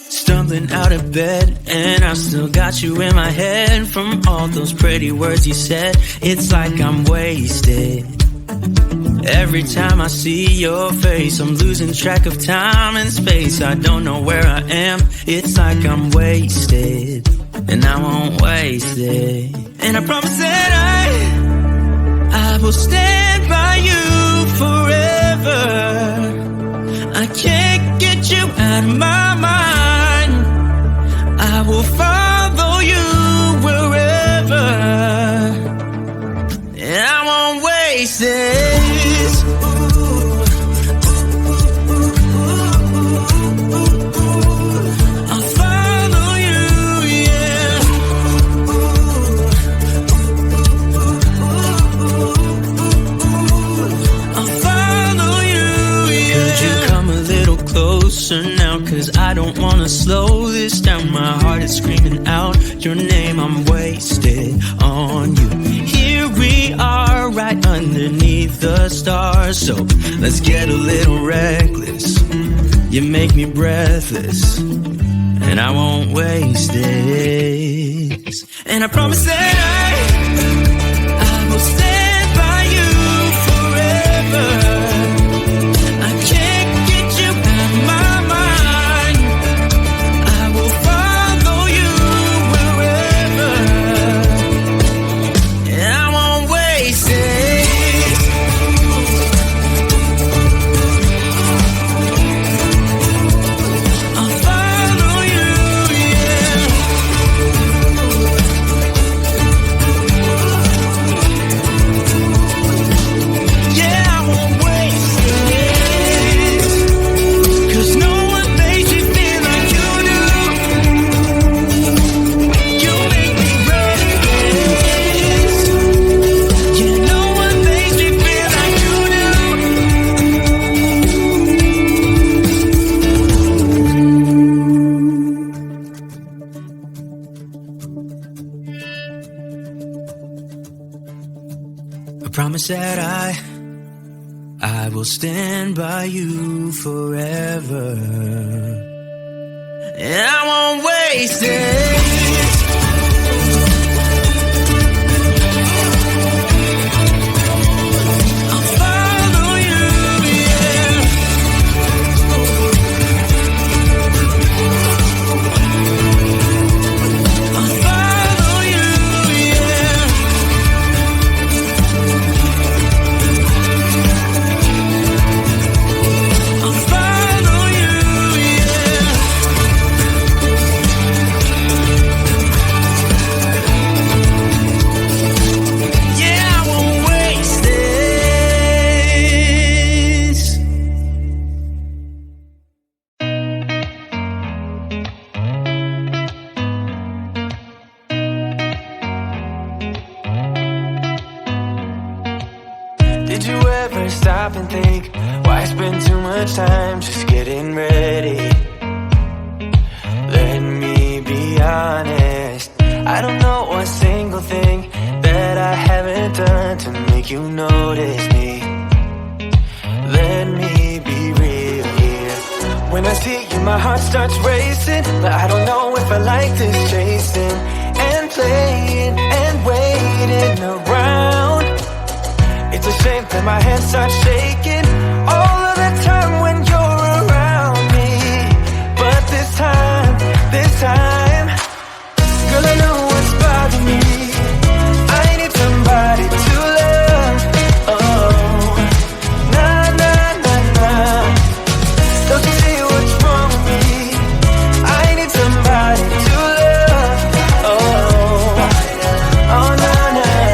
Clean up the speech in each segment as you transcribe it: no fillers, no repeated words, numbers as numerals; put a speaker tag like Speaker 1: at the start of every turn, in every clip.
Speaker 1: Stumbling out of bed, and I still got you in my head. From all those pretty words you said, it's like I'm wasted. Every time I see your face, I'm losing track of time and space. I don't know where I am, it's like I'm wasted. And I won't waste it. And I promise that I will stand by you forever. I can't get you out of my mind. I will follow you wherever, and I won't waste this. I'll follow you, yeah. I'll follow you, yeah. Could you come a little closer now? 'Cause I don't wanna slow this down. My heart is screaming out your name. I'm wasted on you. Here we are, right underneath the stars. So let's get a little reckless. You make me breathless, and I won't waste this. And I promise that I will stand by you forever. I can't get you out of my mind. I will follow you wherever, and I won't waste it. I'll follow you, yeah. Yeah, I won't waste it. 'Cause no one makes me feel like you do. You make me restless. Yeah, no one makes me feel like you do. I promise that I will stand by you forever, and I won't waste it. I'll follow you, yeah. I'll follow you, yeah. I'll follow you, yeah. Yeah, I won't waste this.
Speaker 2: Did you ever stop and think, why spend too much time just getting ready? Let me be honest, I don't know one single thing that I haven't done to make you notice me. Let me be real here. When I see you, my heart starts racing, but I don't know if I like this chasing and playing and waiting around. It's a shame that my hands start shaking all of the time when you're around me. But this time, girl, I know what's bothering me. I need somebody to love. Oh, nah, nah, nah, nah. Don't you see what's wrong with me? I need somebody to love. Oh, oh, nah, nah.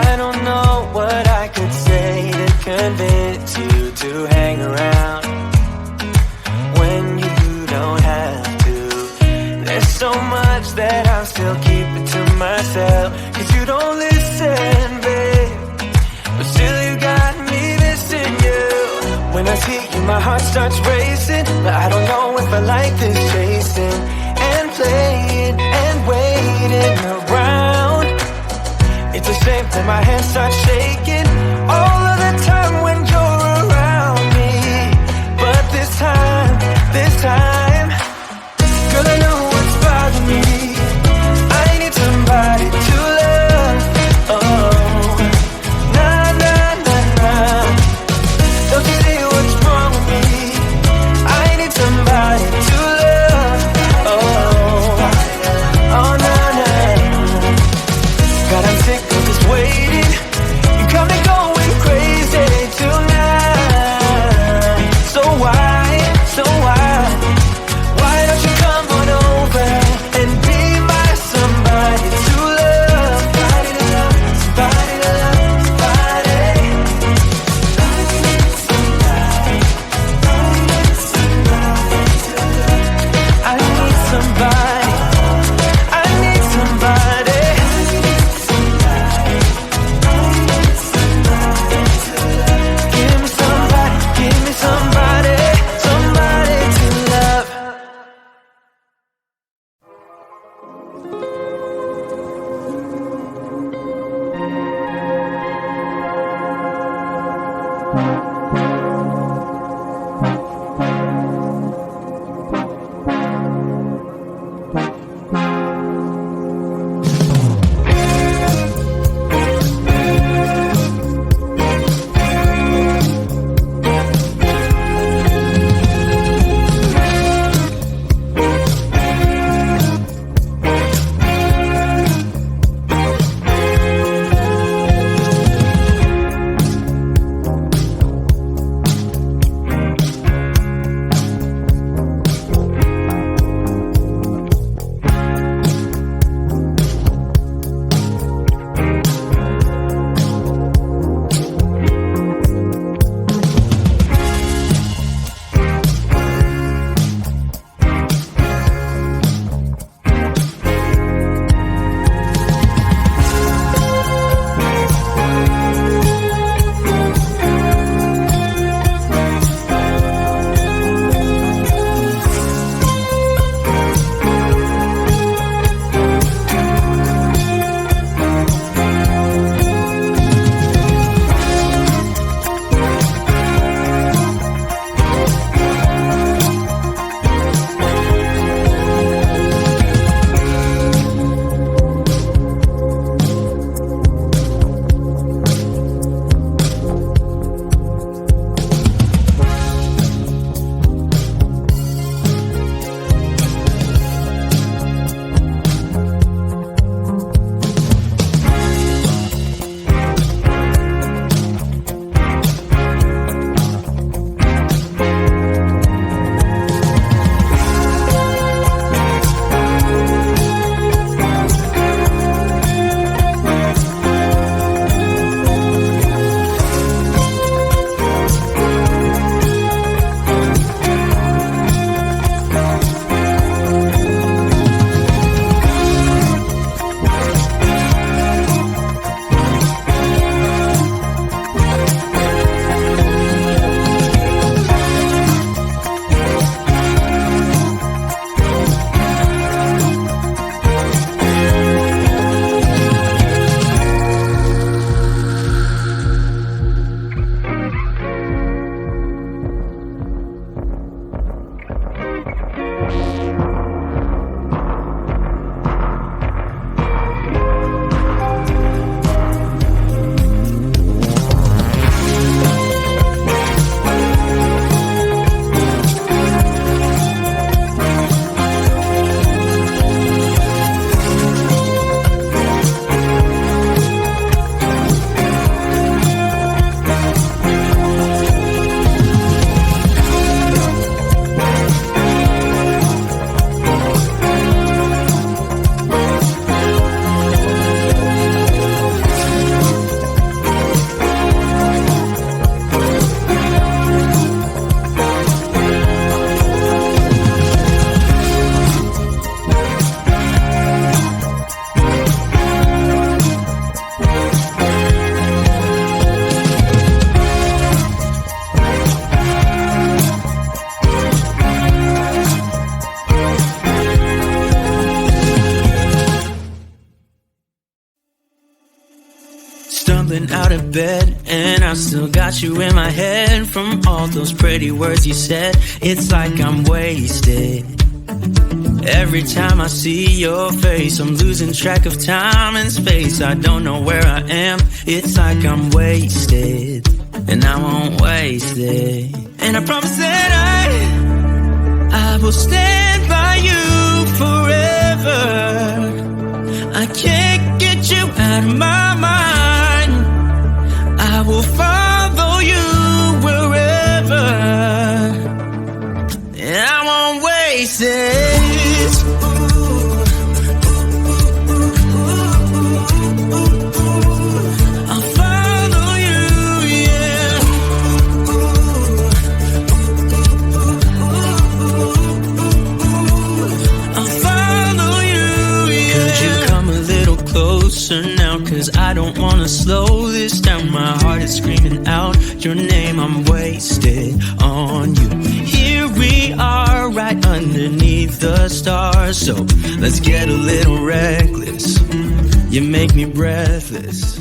Speaker 2: I don't know what I could say to convince you to hang around when you don't have to. There's so much that I'm still keeping to myself, 'cause you don't listen, babe. But still you got me missing you. When I see you, my heart starts racing, but I don't know if I like this chasing and playing and waiting and my hands start shaking all of the time when you're around me. But this time, girl, I know what's bothering me. I need somebody to love. Oh, nah, nah, nah, nah. Don't you see what's wrong with me? I need somebody to love. Oh, oh, nah, nah. God, I'm sick of this waiting. You come to
Speaker 1: stumbling out of bed, and I still got you in my head from all those pretty words you said. It's like I'm wasted. Every time I see your face, I'm losing track of time and space. I don't know where I am. It's like I'm wasted, and I won't waste it. And I promise that I will stand by you forever. I can't get you out of my mind. I will follow you wherever, and I won't waste it. I'll follow you, yeah. I'll follow you, yeah. Could you come a little closer now? 'Cause I don't wanna slow this down. My heart is screaming out your name. I'm wasted on you. Here we are, right underneath the stars. So let's get a little reckless. You make me breathless.